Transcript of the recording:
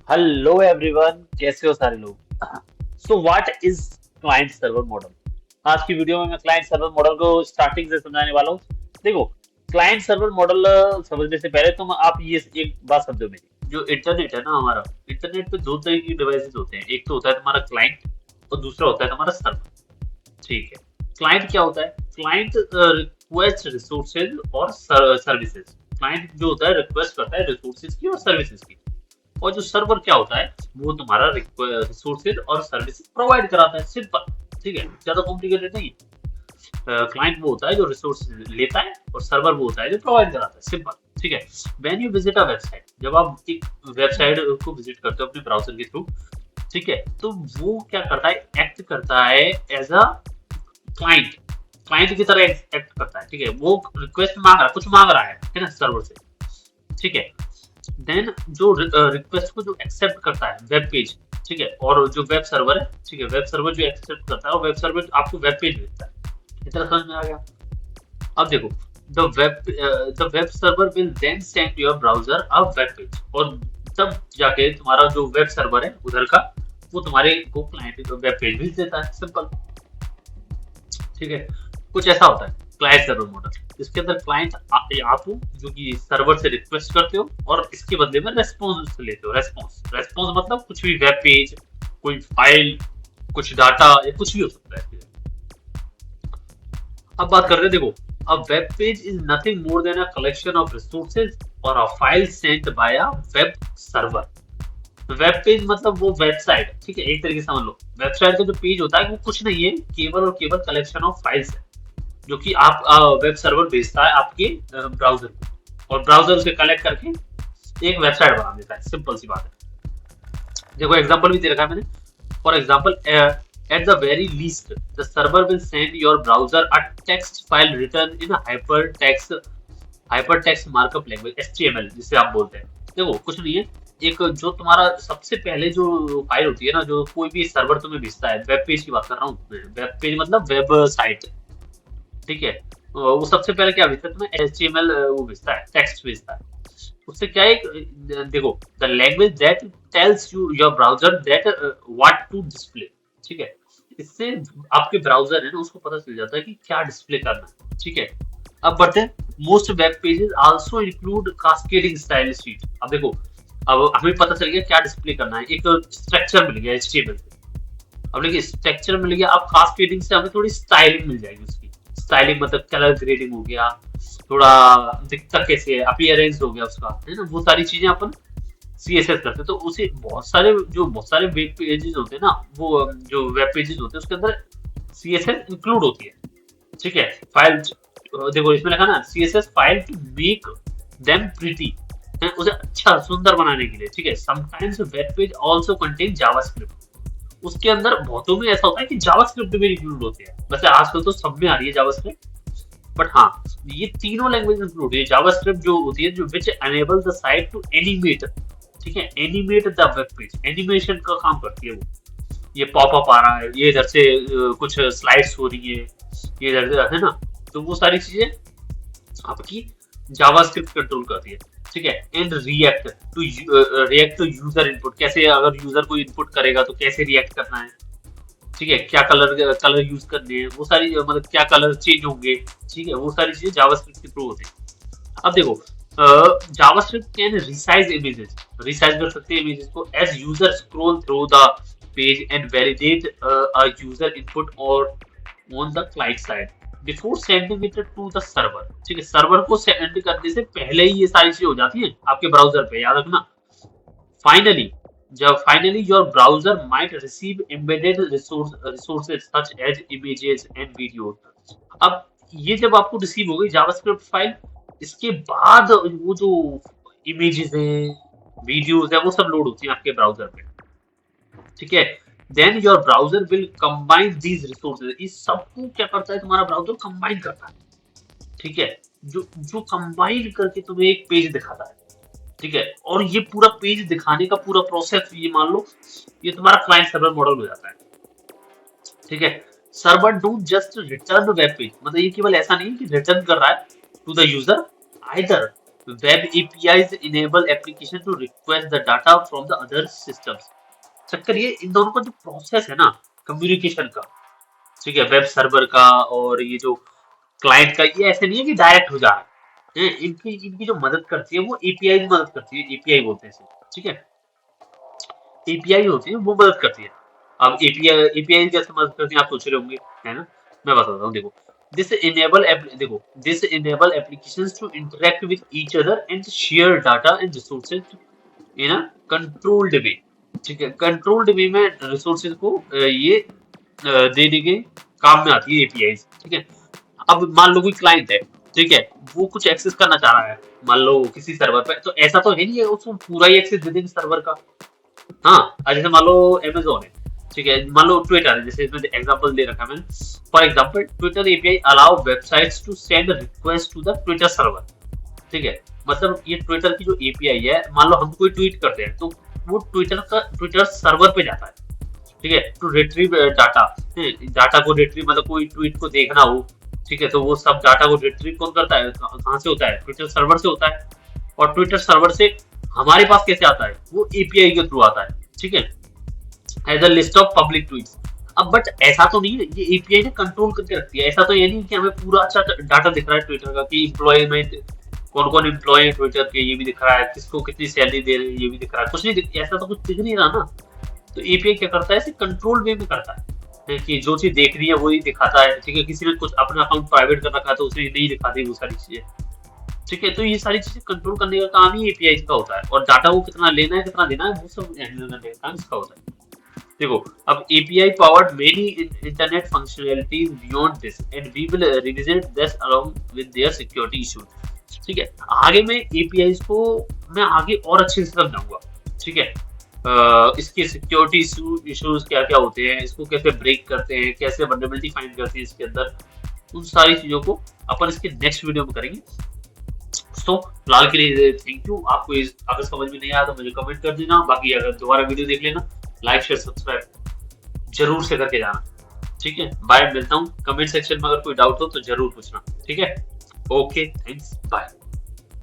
Hello everyone, कैसे हो सारे लोग। So what is client server model. आज की वीडियो में मैं क्लाइंट सर्वर मॉडल को स्टार्टिंग से समझाने वाला हूँ। देखो, क्लाइंट सर्वर मॉडल समझने से पहले तुम आप ये एक बात समझो मेरी। जो इंटरनेट है ना हमारा, इंटरनेट पे दो तरह की डिवाइसेस होते हैं। एक तो होता है तुम्हारा क्लाइंट और दूसरा होता है तुम्हारा सर्वर। ठीक है। क्लाइंट क्या होता है? क्लाइंट रिक्वेस्ट रिसोर्सेज और सर्विसेज। क्लाइंट जो होता है रिक्वेस्ट करता है रिसोर्सेज की और सर्विसेज की। और जो सर्वर क्या होता है, वो तुम्हारा रिसोर्सेज और सर्विसेज प्रोवाइड कराता है। सिंपल। ठीक है, ज्यादा कॉम्प्लिकेटेड नहीं। क्लाइंट वो होता है जो रिसोर्स लेता है और सर्वर वो होता है जो प्रोवाइड कराता है। सिंपल। ठीक है। When you visit a website, जब आप एक वेबसाइट को विजिट करते हो अपने ब्राउजर के थ्रू, ठीक है, तो वो क्या करता है, एक्ट करता है एज अ क्लाइंट। क्लाइंट की तरह एक्ट करता है। ठीक है, वो रिक्वेस्ट मांग रहा है, कुछ मांग रहा है ना, सर्वर से। ठीक है। देन जो रिक्वेस्ट को जो एक्सेप्ट करता है वेब पेज। ठीक है, और जो वेब सर्वर है, ठीक है, वेब सर्वर जो एक्सेप्ट करता है और वेब सर्वर आपको वेब पेज भेजता है। इतना समझ में आ गया। अब देखो, the web server will then send your browser a web page, और तब जाके तुम्हारा जो वेब सर्वर है उधर का, वो तुम्हारे को क्लाइंट वेब पेज भेज देता है। सिंपल। ठीक है। कुछ ऐसा होता है क्लाइंट सर्वर मॉडल, जिसके अंदर क्लाइंट आप हो जो कि सर्वर से रिक्वेस्ट करते हो और इसके बदले में रेस्पॉन्स लेते हो। रेस्पॉन्स रेस्पॉन्स मतलब कुछ भी, वेब पेज, कोई फाइल, कुछ डाटा, या कुछ भी हो सकता है। अब बात कर रहे हैं, देखो, a web page is nothing more than a collection of resources or a file sent by a web server। Web page मतलब वो वेबसाइट, ठीक है, एक तरीके से समझ लो। वेबसाइट का जो पेज होता है वो कुछ नहीं है, केवल और केवल कलेक्शन ऑफ फाइल्स है, जो कि आप वेब सर्वर भेजता है आपके ब्राउजर को, और ब्राउजर उसे कलेक्ट करके एक वेबसाइट बना देता है। सिंपल सी बात है। देखो, एग्जांपल भी दे रखा है मैंने। For example, at the very least the server will send your browser a text file written in a hypertext markup language, HTML जिसे आप बोलते हैं। देखो, कुछ नहीं है, एक जो तुम्हारा सबसे पहले जो फाइल होती है ना, जो कोई भी सर्वर तुम्हें भेजता है, वेब पेज की बात कर रहा हूँ। वेब पेज मतलब वेब साइट। ठीक है। वो सबसे पहले क्या भेजता है तुम्हें? HTML वो भेजता है, टेक्स्ट भेजता है। उससे क्या है, देखो, the language that tells you your browser that what to display. ठीक है। इससे आपके ब्राउजर है ना, उसको पता चल जाता है कि क्या डिस्प्ले करना है। ठीक है। अब बढ़ते हैं। Most web pages also include cascading style sheet. अब देखो, अब हमें पता चल गया क्या डिस्प्ले करना है, एक स्ट्रक्चर मिल गया HTML से। अब देखिए, स्ट्रक्चर मिल गया, अब कास्केडिंग से हमें थोड़ी स्टाइलिंग मिल जाएगी उसकी। स्टाइलिंग मतलब कलर ग्रेडिंग हो गया, थोड़ा दिखता कैसे है, अपीयरेंस हो गया उसका, है ना, वो सारी चीजें अपन CSS करते हैं। तो उसे बहुत सारे वेब पेजेस होते हैं ना, वो जो वेब पेजेस होते हैं उसके अंदर CSS इंक्लूड होती है। ठीक है। फाइल, देखो इसमें लिखा ना, CSS file to make them pretty, उसे अच्छा सुंदर बनाने के लिए। ठीक है। Sometimes web page also contain JavaScript. उसके अंदर बहुतों में ऐसा होता है कि जावास्क्रिप्ट भी इंक्लूड होती है। वैसे आजकल तो सब में आ रही है जावास्क्रिप्ट, बट हाँ, ये तीनों लैंग्वेज इंक्लूड है। जावास्क्रिप्ट जो होती है, जो which enable the site to animate. ठीक है, animate the web page, animation का काम करती है वो। ये पॉपअप आ रहा है, ये इधर से कुछ स्लाइड्स हो रही है, ये इधर है ना, तो वो सारी चीजें आपकी जावास्क्रिप्ट कंट्रोल करती है। ठीक है। And react to user input, कैसे अगर यूजर को इनपुट करेगा तो कैसे रिएक्ट करना है। ठीक है, क्या कलर यूज करने हैं, वो सारी मतलब क्या कलर चेंज होंगे। ठीक है, वो सारी चीजें जावास्क्रिप्ट के थ्रू होती है। अब देखो, JavaScript can resize images, resize कर सकते हैं इमेजेस को, as user scroll through the page and validate a user input और on the client side before sending it to the server. ठीक है, सर्वर को सेंड करने से पहले ही ये सारी चीजें हो जाती हैं आपके ब्राउजर पे, याद रखना। फाइनली, जब finally your browser might receive embedded resources such as images and videos. अब ये जब आपको रिसीव हो गई जावास्क्रिप्ट फाइल, इसके बाद वो जो इमेजेस हैं, वीडियोस है, वो सब लोड होती हैं आपके ब्राउजर पे। ठीक है। Then your browser will combine these resources. इस सबको क्या करता है तुम्हारा ब्राउजर? कंबाइन करता है। ठीक है। जो जो कंबाइन करके तुम्हें एक पेज दिखाता है। ठीक है, और ये पूरा पेज दिखाने का पूरा प्रोसेस, ये मान लो, ये तुम्हारा क्लाइंट सर्वर मॉडल हो जाता है। ठीक है। Server don't just return web page, मतलब ये केवल ऐसा नहीं कि रिटर्न कर रहा है to the user either, web APIs enable application to request the data from the other systems. चक्कर ये इन दोनों का जो प्रोसेस है ना कम्युनिकेशन का, ठीक है, वेब सर्वर का और ये जो क्लाइंट का, ये ऐसे नहीं है कि डायरेक्ट हो जा रहा है। इनकी इनकी जो मदद करती है वो एपीआई मदद करती है, एपीआई बोलते हैं इसे, ठीक है। एपीआई होती है वो मदद करती है। अब एपीआई एपीआई कैसे मदद करती है आप सोच रहे होंगे, है ना। मैं बताता हूँ, देखो, this enable applications to interact with each other and share data and resources in a controlled way, ठीक है। कंट्रोल्ड वे में रिसोर्सेज को ये देने के काम में आती है एपीआई, ठीक है। अब मान लो कोई क्लाइंट है, ठीक है, वो कुछ एक्सेस करना चाह रहा है, मान लो किसी सर्वर पे, तो ऐसा तो है नहीं है उसको पूरा ही एक्सेस दे देंगे सर्वर का। हाँ, जैसे मान लो अमेजोन है, ठीक है, मान लो ट्विटर है, जैसे इसमें एग्जांपल दे रखा है मैंने। For example Twitter API allow websites to send request to the Twitter server, ठीक है। मतलब ये ट्विटर की जो एपीआई है, मान लो हम कोई ट्वीट करते हैं तो वो ट्विटर सर्वर पे जाता है, ठीक है, टू रिट्रीव डाटा। डाटा को रिट्रीव मतलब कोई ट्वीट को देखना हो, ठीक है, तो वो सब डाटा को रिट्रीव कौन करता है, कहाँ से होता है, ट्विटर सर्वर से होता है। और ट्विटर सर्वर से हमारे पास कैसे आता है, वो एपीआई के थ्रू आता है, ठीक है, as a list of public tweets. अब बट ऐसा तो नहीं है, ये एपीआई ने कंट्रोल करके रखती है। ऐसा तो ये नहीं कि हमें पूरा अच्छा डाटा दिख रहा है ट्विटर का कि एम्प्लॉयमेंट, कौन कौन एम्प्लॉय है ट्विटर के, ये भी दिख रहा है, किसको कितनी सैलरी दे रहे हैं ये भी दिख रहा है, कुछ नहीं ऐसा तो कुछ दिख नहीं रहा ना। तो एपीआई क्या करता है, इसे कंट्रोल वे में करता है कि जो चीज देख रही है वही दिखाता है, ठीक है। किसी ने कुछ अपना अकाउंट प्राइवेट कर रखा है तो उसे नहीं दिखाती वो सारी चीजें, ठीक है। तो ये सारी चीजें कंट्रोल करने का काम ही एपीआई का होता है, और डाटा को कितना लेना है कितना देना है वो सब हैंडल करने का काम इसका होता है। देखो, अब API powered many internet functionalities beyond this and we will revisit this along with their security issues, ठीक है। आगे मैं एपीआई को मैं आगे और अच्छे से समझाऊंगा, ठीक है। इसके सिक्योरिटी इश्यूज क्या क्या होते हैं, इसको कैसे ब्रेक करते हैं, कैसे वल्नरेबिलिटी फाइंड करते हैं इसके अंदर, उन सारी चीजों को अपन इसके नेक्स्ट वीडियो में करेंगे। तो फिलहाल के लिए थैंक यू। आपको अगर समझ में नहीं आया तो मुझे कमेंट कर देना, बाकी अगर दोबारा वीडियो देख लेना, लाइक शेयर सब्सक्राइब जरूर से करके जाना, ठीक है। बाय, मिलता हूँ। कमेंट सेक्शन में अगर कोई डाउट हो तो जरूर पूछना, ठीक है। Okay, thanks, bye.